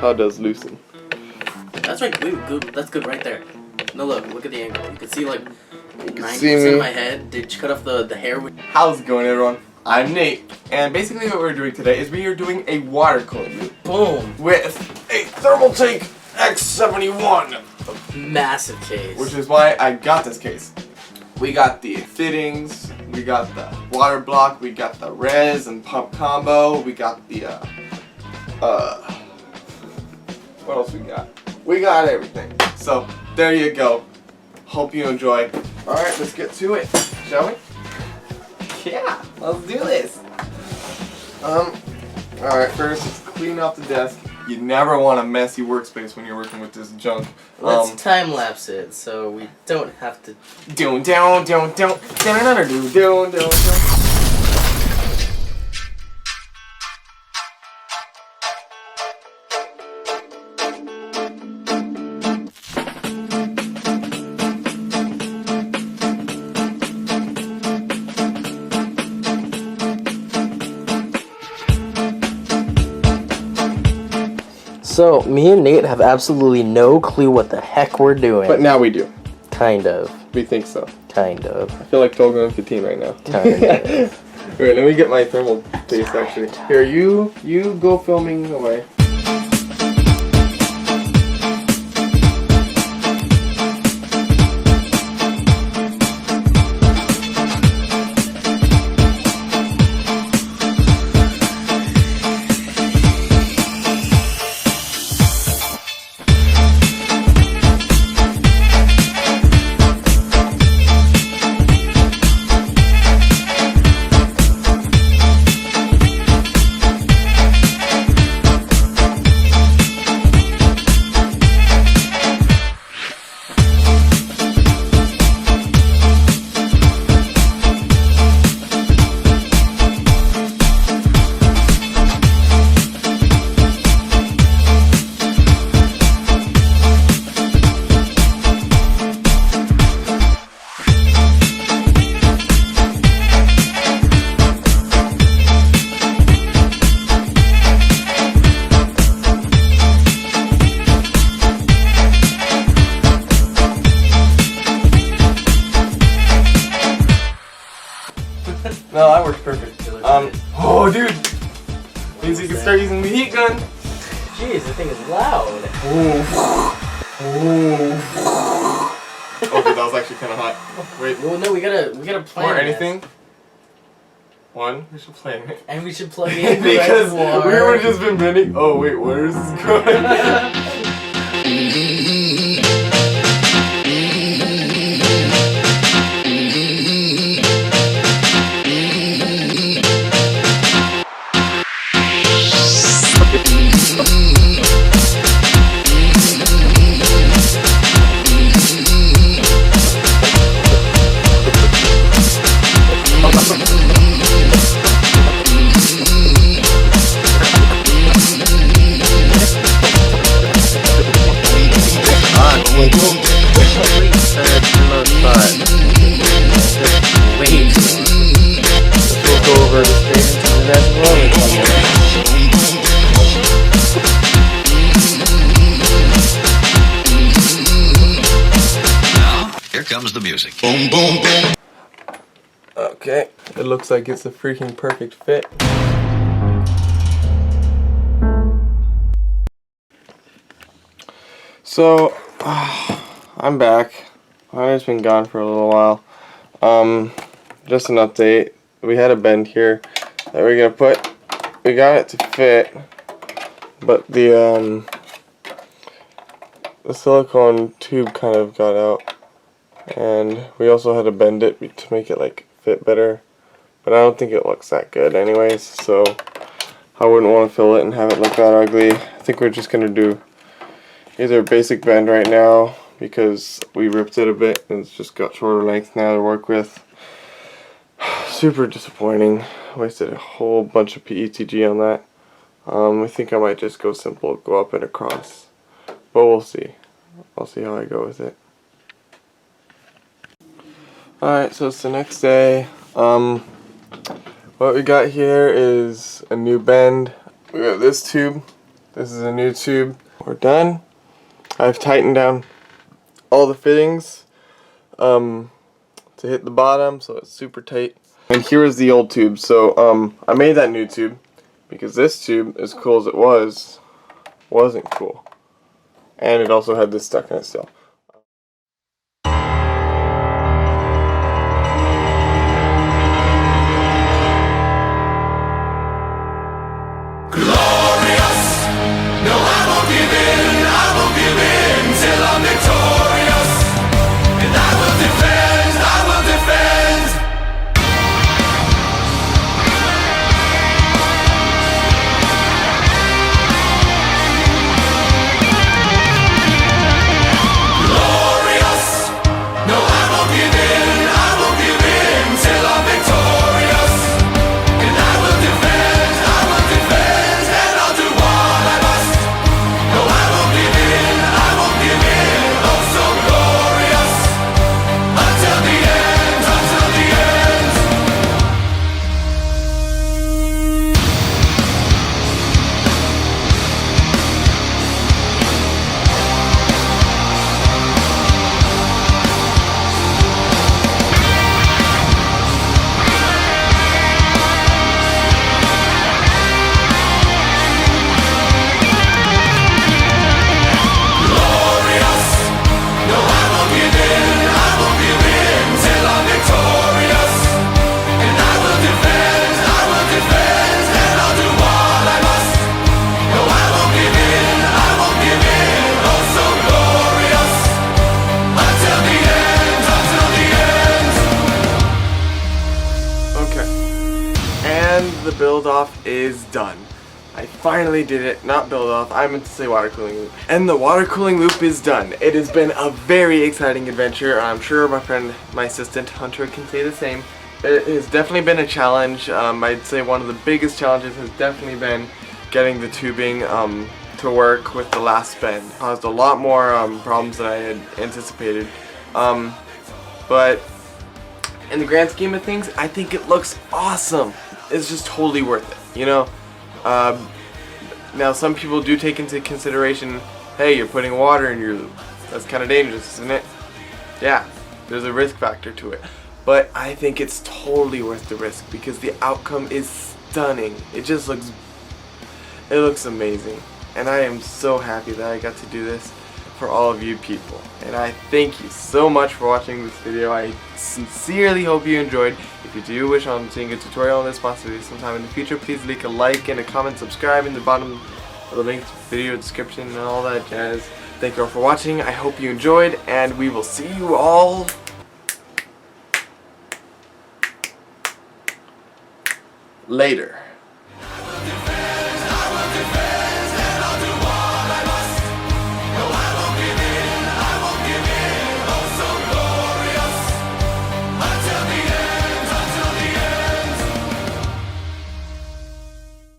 how it does loosen. That's right. Good. That's good right there. No, look at the angle. You can see like 90% of my head. Did you cut off the hair? How's it going, everyone? I'm Nate, and basically what we're doing today is we are doing a water cooling loop. Boom. With a Thermaltake X71. Massive case. Which is why I got this case. We got the fittings, we got the water block, we got the res and pump combo, we got the what else we got? We got everything. So there you go. Hope you enjoy. Alright, let's get to it, shall we? Yeah, let's do this. Alright, first let's clean off the desk. You never want a messy workspace when you're working with this junk. Let's time lapse it so we don't have to. Don't. So, me and Nate have absolutely no clue what the heck we're doing. But now we do. Kind of. We think so. Kind of. I feel like Tolga and Fatine right now. Kind of. Alright, let me get my thermal paste actually. Here, you go filming away. No, that works perfect. Oh, dude! Means you can start using the heat gun. Jeez, the thing is loud. Okay, that was actually kind of hot. Wait. Well, no, we gotta plan. Or anything. One, we should plan it. And we should plug in because we would have just been bending. Oh wait, where is this going? Here comes the music. Boom, boom, boom. Okay, it looks like it's a freaking perfect fit. So, I'm back. I've just been gone for a little while. Just an update. We had a bend here that we're gonna put. We got it to fit, but the silicone tube kind of got out, and we also had to bend it to make it like fit better. But I don't think it looks that good, anyways. So I wouldn't want to fill it and have it look that ugly. I think we're just gonna do either a basic bend right now because we ripped it a bit and it's just got shorter length now to work with. Super disappointing. Wasted a whole bunch of PETG on that. I think I might just go simple, go up and across. But we'll see. I'll see how I go with it. Alright, so it's the next day. What we got here is a new bend. We got this tube This is a new tube. We're done. I've tightened down all the fittings to hit the bottom, so it's super tight. And here is the old tube. So I made that new tube because this tube, as cool as it was, wasn't cool. And it also had this stuck in it still. The build off is done. I finally did it. Not build off, I meant to say water cooling loop. And the water cooling loop is done. It has been a very exciting adventure. I'm sure my assistant Hunter can say the same. It has definitely been a challenge. I'd say one of the biggest challenges has definitely been getting the tubing to work with the last bend. It caused a lot more problems than I had anticipated. But in the grand scheme of things, I think it looks awesome. It's just totally worth it, you know? Now some people do take into consideration, hey, you're putting water in your loop. That's kind of dangerous, isn't it? Yeah, there's a risk factor to it. But I think it's totally worth the risk because the outcome is stunning. It looks amazing. And I am so happy that I got to do this for all of you people. And I thank you so much for watching this video. I sincerely hope you enjoyed. If you do wish on seeing a tutorial on this possibly sometime in the future, please leave a like and a comment, subscribe in the bottom of the link to the video description and all that jazz. Thank you all for watching. I hope you enjoyed, and we will see you all later.